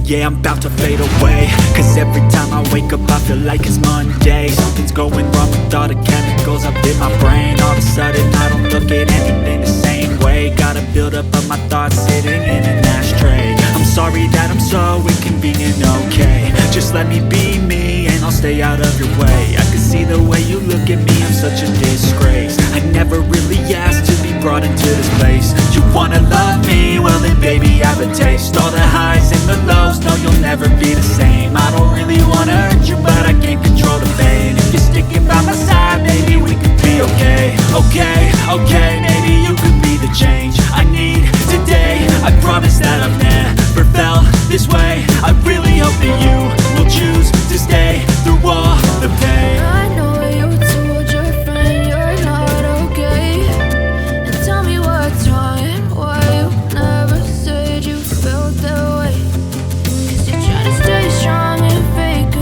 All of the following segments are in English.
yeah, I'm about to fade away. Cause every time I wake up I feel like it's Monday. Something's going wrong with all the chemicals up in my brain. All of a sudden I don't look at anything the same way. Gotta build up of my thoughts sitting in an ashtray. I'm sorry that I'm so inconvenient, okay. Just let me be me and I'll stay out of your way. I can see the way you look at me, I'm such a disgrace. I never really asked to be brought into this place. You wanna love me? Well then baby I have a taste. All the highs and the lows, no you'll never be the same. I don't really wanna hurt you but I can't control the pain. If you're sticking by my side, maybe we could be okay. Okay, okay, maybe you could be the change I need today. I promise that I've never felt this way. I really hope that you will choose to stay through all the pain. I know you told your friend you're not okay, and tell me what's wrong and why you never said you felt that way. Cause you're trying to stay strong and fake a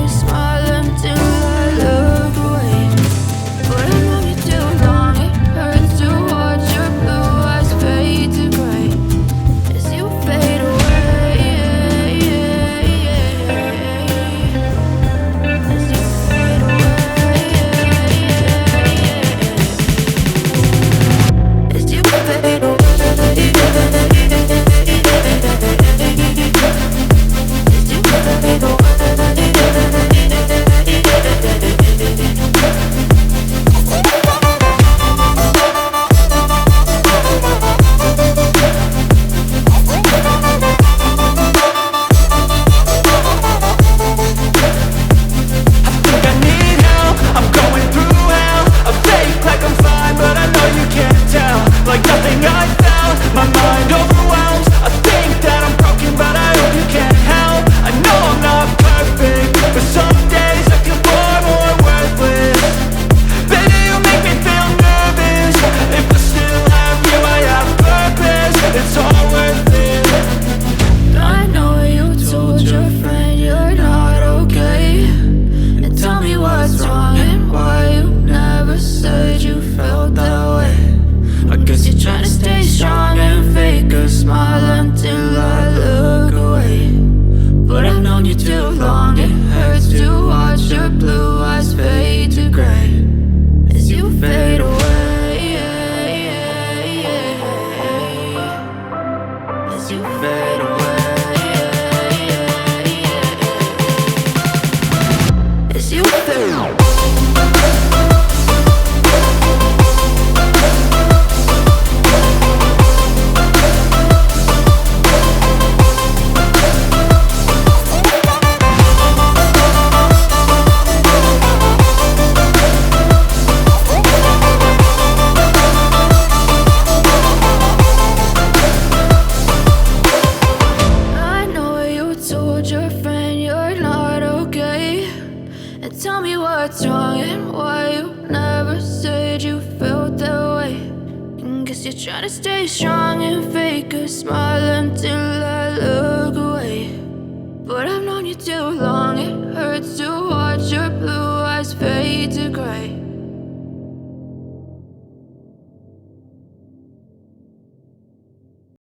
smile until I look away. But I've known you too long, it hurts to watch your blue eyes fade to gray as you fade away. Tell me what's wrong and why you never said you felt that way. And guess you're trying to stay strong and fake a smile until I look away. But I've known you too long, it hurts to watch your blue eyes fade to gray